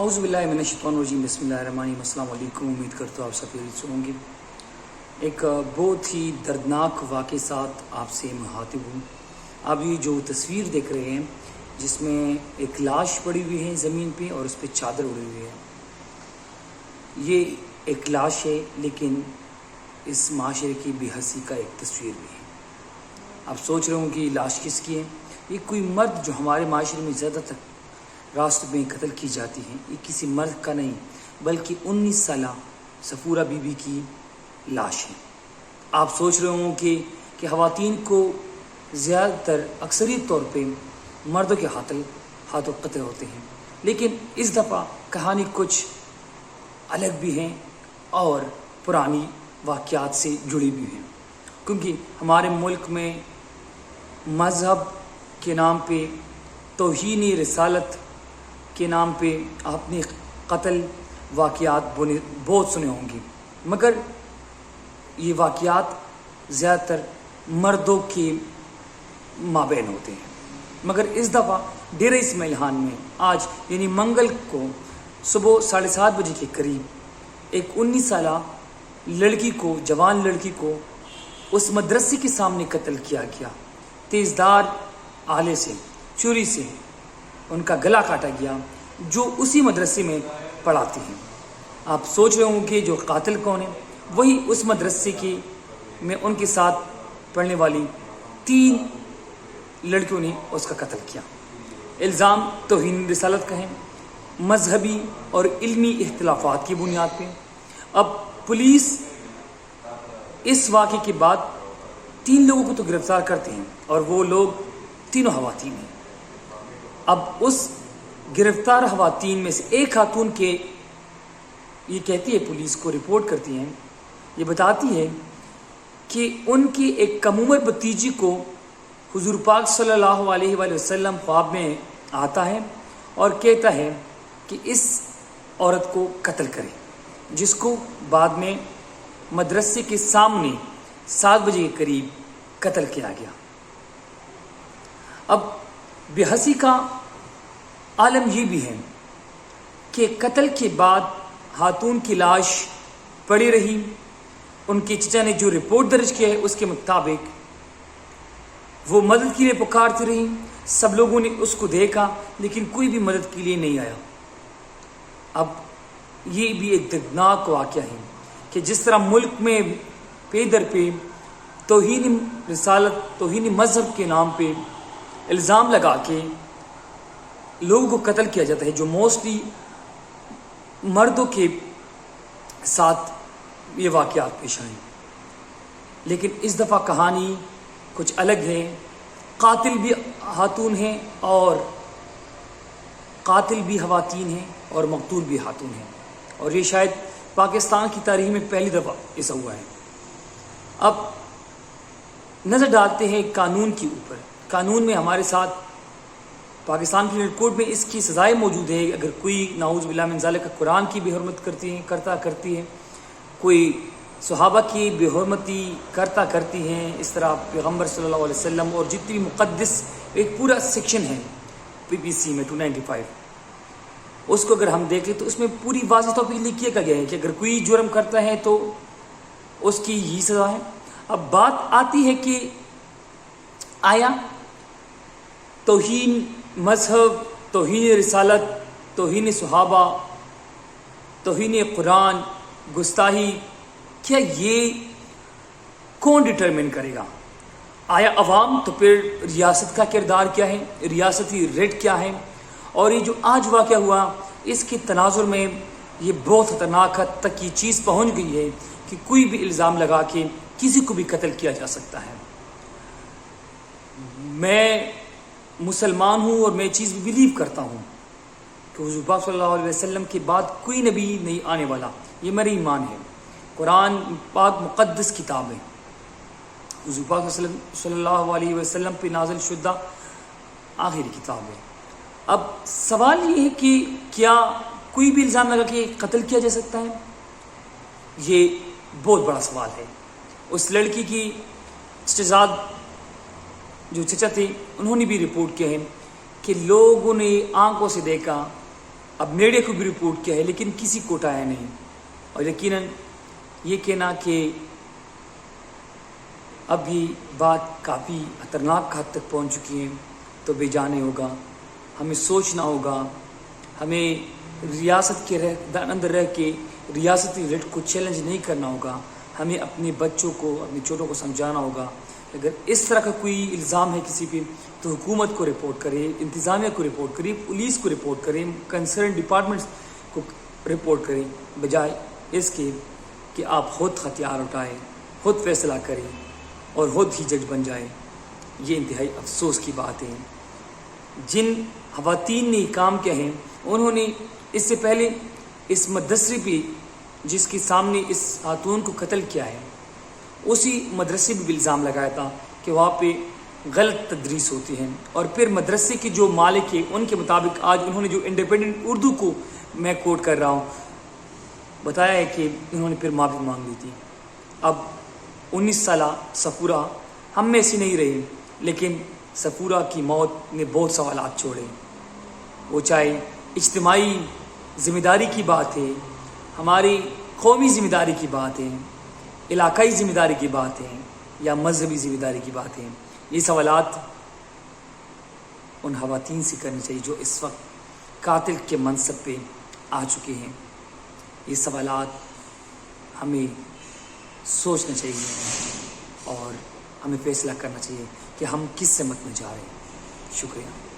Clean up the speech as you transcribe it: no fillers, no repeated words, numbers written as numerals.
اعوذ باللہ من الشیطان الرجیم، بسم اللہ الرحمن الرحیم۔ السلام علیکم، امید کرتا ہوں آپ سب خیریت سے ہوں گے۔ ایک بہت ہی دردناک واقعے ساتھ آپ سے مخاطب ہوں۔ آپ یہ جو تصویر دیکھ رہے ہیں جس میں ایک لاش پڑی ہوئی ہے زمین پہ اور اس پہ چادر اڑی ہوئی ہے، یہ ایک لاش ہے لیکن اس معاشرے کی بے حسی کا ایک تصویر بھی ہے۔ آپ سوچ رہے ہوں کہ یہ لاش کس کی ہے؟ یہ کوئی مرد جو ہمارے معاشرے میں زیادہ تر راستوں میں قتل کی جاتی ہے، یہ کسی مرد کا نہیں بلکہ 19 سالہ صفورہ بی بی کی لاش ہے۔ آپ سوچ رہے ہوں کہ خواتین کو زیادہ تر اکثریت طور پہ مردوں کے ہاتھوں قتل ہوتے ہیں، لیکن اس دفعہ کہانی کچھ الگ بھی ہیں اور پرانی واقعات سے جڑی بھی ہیں، کیونکہ ہمارے ملک میں مذہب کے نام پہ، توہین رسالت کے نام پہ آپ نے قتل واقعات بہت سنے ہوں گے، مگر یہ واقعات زیادہ تر مردوں کے مابین ہوتے ہیں۔ مگر اس دفعہ ڈیرہ اسماعیل خان میں آج یعنی منگل کو صبح 7:30 بجے کے قریب ایک 19 سالہ لڑکی کو، جوان لڑکی کو اس مدرسے کے سامنے قتل کیا گیا۔ تیزدار آلے سے، چھری سے ان کا گلا کاٹا گیا، جو اسی مدرسے میں پڑھاتے ہیں۔ آپ سوچ رہے ہوں کہ جو قاتل کون ہے؟ وہی اس مدرسے کی میں ان کے ساتھ پڑھنے والی 3 لڑکیوں نے اس کا قتل کیا۔ الزام توہین رسالت کا ہے، مذہبی اور علمی اختلافات کی بنیاد پہ۔ اب پولیس اس واقعے کے بعد 3 لوگوں کو تو گرفتار کرتے ہیں اور وہ لوگ تینوں خواتین ہیں۔ اب اس گرفتار خواتین میں سے ایک خاتون کے یہ کہتی ہے، پولیس کو رپورٹ کرتی ہیں، یہ بتاتی ہے کہ ان کی ایک کم عمر بھتیجی کو حضور پاک صلی اللہ علیہ وآلہ وسلم خواب میں آتا ہے اور کہتا ہے کہ اس عورت کو قتل کرے، جس کو بعد میں مدرسے کے سامنے 7 بجے کے قریب قتل کیا گیا۔ اب بے حسی کا عالم یہ بھی ہے کہ قتل کے بعد خاتون کی لاش پڑی رہی۔ ان کے چچا نے جو رپورٹ درج کیا ہے اس کے مطابق وہ مدد کے لیے پکارتی رہی، سب لوگوں نے اس کو دیکھا لیکن کوئی بھی مدد کے لیے نہیں آیا۔ اب یہ بھی ایک دردناک واقعہ ہے کہ جس طرح ملک میں پے در پہ توہین رسالت، توہین مذہب کے نام پہ الزام لگا کے لوگوں کو قتل کیا جاتا ہے، جو موسٹلی مردوں کے ساتھ یہ واقعات پیش آئیں، لیکن اس دفعہ کہانی کچھ الگ ہے۔ قاتل بھی خاتون ہیں اور قاتل بھی خواتین ہیں اور مقتول بھی خاتون ہیں، اور یہ شاید پاکستان کی تاریخ میں پہلی دفعہ ایسا ہوا ہے۔ اب نظر ڈالتے ہیں قانون کے اوپر۔ قانون میں ہمارے ساتھ پاکستان کی کوڈ میں اس کی سزائیں موجود ہے۔ اگر کوئی نعوذ باللہ من ذالک قرآن کی بے حرمت کرتی ہے، کوئی صحابہ کی بے حرمتی کرتی ہیں، اس طرح پیغمبر صلی اللہ علیہ وسلم اور جتنی مقدس ایک پورا سیکشن ہے PPC میں 295، اس کو اگر ہم دیکھ لیں تو اس میں پوری واضح طور پہ لکھ کیا گیا ہے کہ اگر کوئی جرم کرتا ہے تو اس کی یہ سزا ہے۔ اب بات آتی ہے کہ آیا توہین مذہب، توہین رسالت، توہین صحابہ، توہین قرآن، گستاخی، کیا یہ کون ڈٹرمن کرے گا؟ آیا عوام؟ تو پھر ریاست کا کردار کیا ہے؟ ریاستی ریٹ کیا ہے؟ اور یہ جو آج واقعہ ہوا اس کے تناظر میں یہ بہت خطرناک حد تک یہ چیز پہنچ گئی ہے کہ کوئی بھی الزام لگا کے کسی کو بھی قتل کیا جا سکتا ہے۔ میں مسلمان ہوں اور میں چیز بلیو کرتا ہوں کہ حضور پاک صلی اللہ علیہ وسلم کے بعد کوئی نبی نہیں آنے والا، یہ میرا ایمان ہے۔ قرآن پاک مقدس کتاب ہے، حضور پاک صلی اللہ علیہ وسلم پہ نازل شدہ آخری کتاب ہے۔ اب سوال یہ ہے کہ کیا کوئی بھی الزام لگا کہ قتل کیا جا سکتا ہے؟ یہ بہت بڑا سوال ہے۔ اس لڑکی کی چچزاد جو چچا تھے انہوں نے بھی رپورٹ کیا ہے کہ لوگوں نے آنکھوں سے دیکھا اب میڈیا کو بھی رپورٹ کیا ہے لیکن کسی کو اٹھایا نہیں، اور یقیناً یہ کہنا کہ اب یہ بات کافی خطرناک حد تک پہنچ چکی ہے تو بے جانے ہوگا۔ ہمیں سوچنا ہوگا، ہمیں ریاست کے اندر رہ کے ریاستی ریٹ کو چیلنج نہیں کرنا ہوگا، ہمیں اپنے بچوں کو، اپنے چھوٹوں کو سمجھانا ہوگا اگر اس طرح کا کوئی الزام ہے کسی پہ تو حکومت کو رپورٹ کرے، انتظامیہ کو رپورٹ کرے، پولیس کو رپورٹ کرے، کنسرن ڈپارٹمنٹس کو رپورٹ کرے، بجائے اس کے کہ آپ خود ہتھیار اٹھائیں، خود فیصلہ کریں اور خود ہی جج بن جائے۔ یہ انتہائی افسوس کی بات ہے۔ جن خواتین نے یہ کام کیا ہے، انہوں نے اس سے پہلے اس مدرسے پہ جس کے سامنے اس خاتون کو قتل کیا ہے، اسی مدرسے پہ بھی الزام لگایا تھا کہ وہاں پہ غلط تدریس ہوتی ہے، اور پھر مدرسے کے جو مالک ہیں ان کے مطابق آج انہوں نے جو انڈیپینڈنٹ اردو کو میں کوٹ کر رہا ہوں بتایا ہے کہ انہوں نے پھر معافی مانگ لی تھی۔ اب 19 سالہ صفورہ ہم میں سے نہیں رہی، لیکن صفورہ کی موت نے بہت سوالات چھوڑے، وہ چاہے اجتماعی ذمہ داری کی بات ہے، ہماری قومی ذمہ داری کی بات ہے، علاقائی ذمہ داری کی بات ہے، یا مذہبی ذمہ داری کی بات ہے، یہ سوالات ان خواتین سے کرنی چاہیے جو اس وقت قاتل کے منصب پہ آ چکے ہیں۔ یہ سوالات ہمیں سوچنا چاہیے اور ہمیں فیصلہ کرنا چاہیے کہ ہم کس سمت میں جا رہے ہیں۔ شکریہ۔